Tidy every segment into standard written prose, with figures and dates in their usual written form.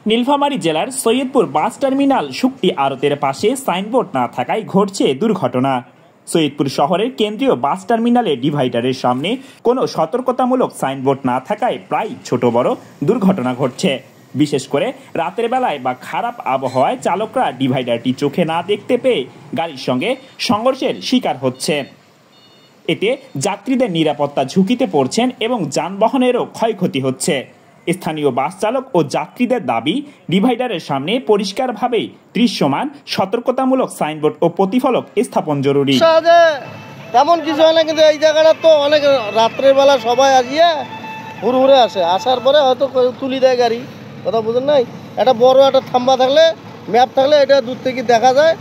নীলফামারী জেলার Saidpur bus terminal শুকটি আড়তের পাশে signboard না থাকায় ঘটছে দুর্ঘটনা। সৈয়দপুর শহরের কেন্দ্রীয় বাস টার্মিনালে ডিভাইডারের সামনে কোনো সতর্কতামূলক সাইনবোর্ড না থাকায় প্রায় ছোট বড় দুর্ঘটনা ঘটছে। বিশেষ করে রাতের বেলায় বা খারাপ আবহাওয়ায় চালকরা ডিভাইডারটি চোখে না দেখতে পেয়ে গাড়ির সঙ্গে সংঘর্ষের শিকার হচ্ছে। এতে যাত্রীদের নিরাপত্তা ঝুঁকিতে পড়ছেন এবং যানবাহনেরও ক্ষয়ক্ষতি হচ্ছে। স্থানীয় বাস চালক ও যাত্রীদের দাবি, ডিভাইডারের সামনে পরিষ্কারভাবে দৃশ্যমান সতর্কতামূলক সাইনবোর্ড ও প্রতিফলক স্থাপন জরুরি। তেমন কিছু হয় না, কিন্তু এই জায়গাটা তো অনেক রাত্রের বেলা সবাই আসিয়া হুড়ে আসে, আসার পরে হয়তো তুলি দেয় গাড়ি, কথা বুঝেন নাই। একটা বড় একটা থাম্বা থাকলে, ম্যাপ থাকলে এটা দূর থেকে দেখা যায়,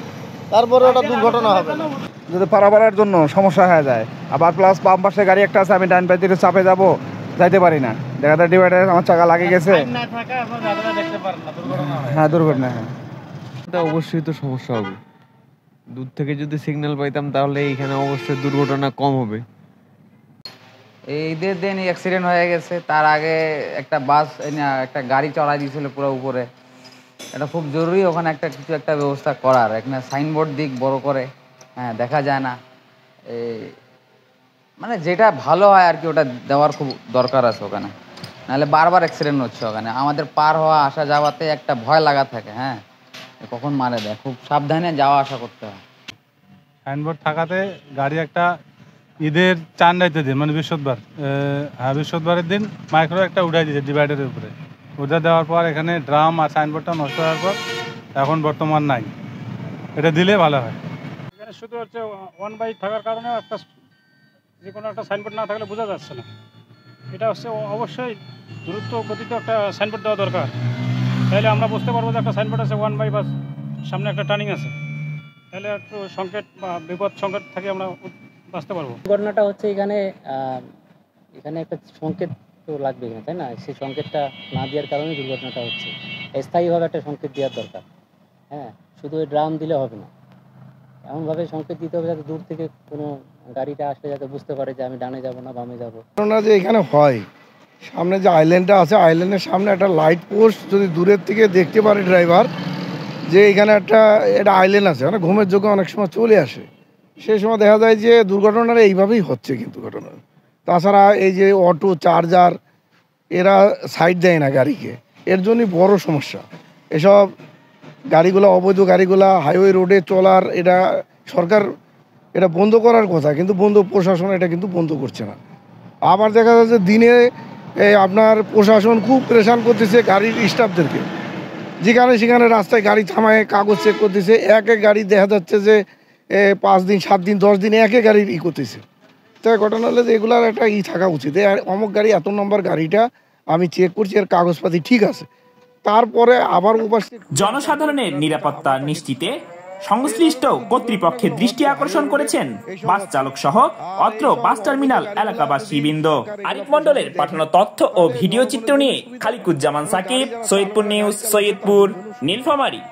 তারপরে ওটা দুর্ঘটনা হবে না। যদি পারাপারের জন্য সমস্যা হয়ে যায়, আবার প্লাস বাম পাশে গাড়ি একটা আছে, আমি ডান পাশ থেকে চাপে যাবো, যাইতে পারি না, দেখা যায় ডিভাইডারে আমার চাকা লাগে গেছে। হ্যাঁ, দুর্ঘটনা। হ্যাঁ, এটা অবশ্যই তো সমস্যা হবে। দূর থেকে যদি সিগন্যাল পাইতাম তাহলে এখানে অবশ্যই দুর্ঘটনা কম হবে। এই ঈদের দিন অ্যাক্সিডেন্ট হয়ে গেছে, তার আগে একটা বাস একটা গাড়ি চড়াই দিয়েছিল পুরো উপরে। এটা খুব জরুরি ওখানে কিছু একটা ব্যবস্থা করার, এখানে সাইনবোর্ড দিক বড় করে, হ্যাঁ, দেখা যায় না, মানে যেটা ভালো হয় আর কি, ওটা দেওয়ার খুব দরকার আছে ওখানে, নাহলে বারবার অ্যাক্সিডেন্ট হচ্ছে ওখানে। আমাদের পার হওয়া আসা যাওয়াতে একটা ভয় লাগা থাকে, হ্যাঁ, কখন মারে দেয়, খুব সাবধানে যাওয়া আসা করতে হয়। সাইনবোর্ড থাকাতে গাড়ি একটা ঈদের চান রাইতে দিন, মানে বৃহস্পতিবার, হ্যাঁ বৃহস্পতিবারের দিন মাইক্রো একটা উঠাই দিয়েছে ডিভাইডারের উপরে। উঠে দেওয়ার পর এখানে ড্রাম আর সাইনবোর্ডটা নষ্ট হওয়ার পর এখন বর্তমান নাই, এটা দিলে ভালো হয়। এখানে শুধু হচ্ছে ওয়ান বাই থাকার কারণে একটা যে কোনো একটা সাইনবোর্ড না থাকলে বোঝা যাচ্ছে না। এটা হচ্ছে অবশ্যই দ্রুত গতিতে একটা সাইনবোর্ড দেওয়া দরকার, তাহলে আমরা বুঝতে পারবো যে একটা সাইনবোর্ড আছে ওয়ান বাই, বাস সামনে একটা টার্নিং আছে, তাহলে একটু সংকেত বা বিপদ সংকেত থেকে আমরা বাঁচতে পারবো। ঘটনাটা হচ্ছে এখানে একটা সংকেত তো লাগবে এখানে, তাই না? সেই সংকেতটা না দেওয়ার কারণে দুর্ঘটনাটা হচ্ছে। স্থায়ীভাবে একটা সংকেত দেওয়ার দরকার, হ্যাঁ, শুধু ওই ড্রাম দিলে হবে না, এমনভাবে সংকেত দিতে হবে যাতে দূর থেকে কোনো গাড়িটা আসলে যাতে বুঝতে পারে যে আমি ডানে যাব না বামে যাব। ঘটনা যে এখানে হয়, সামনে যে আইল্যান্ডটা আছে, আইল্যান্ডের সামনে একটা লাইট পোস্ট যদি দূরের থেকে দেখতে পারে ড্রাইভার যে এখানে একটা আইল্যান্ড আছে, মানে ঘুমের যোগ্য অনেক সময় চলে আসে, সেই সময় দেখা যায় যে দুর্ঘটনাটা এইভাবেই হচ্ছে। কিন্তু ঘটনা তাছাড়া এই যে অটো চার্জার এরা সাইড দেয় না গাড়িকে, এর জন্যই বড় সমস্যা। এসব গাড়িগুলো, অবৈধ গাড়িগুলা হাইওয়ে রোডে চলার, এটা সরকার এটা বন্ধ করার কথা, কিন্তু প্রশাসন এটা কিন্তু বন্ধ করছে না। আবার দেখা যাচ্ছে দিনে আপনার প্রশাসন খুব প্রেশান করতেছে গাড়ির স্টাফদেরকে, যেখানে সেখানে রাস্তায় গাড়ি থামায় কাগজ চেক করতেছে। এক গাড়ি দেখা যাচ্ছে যে 5 দিন 7 দিন 10 দিন একে গাড়ির করতেছে। তাই ঘটনা হলে যে এগুলার একটা থাকা উচিত, অমুক গাড়ি এত নম্বর গাড়িটা আমি চেক করছি, এর কাগজপাতি ঠিক আছে, তারপরে আবার জনসাধারণের নিরাপত্তা নিশ্চিতে সংশ্লিষ্ট কর্তৃপক্ষের দৃষ্টি আকর্ষণ করেছেন বাস চালক সহ অত্র বাস টার্মিনাল এলাকাবাসীবৃন্দ। আরিফ মন্ডলের পাঠানো তথ্য ও ভিডিও চিত্র নিয়ে খালিকুজ্জামান সাকিব, সৈয়দপুর নিউজ, সৈয়দপুর, নীলফামারী।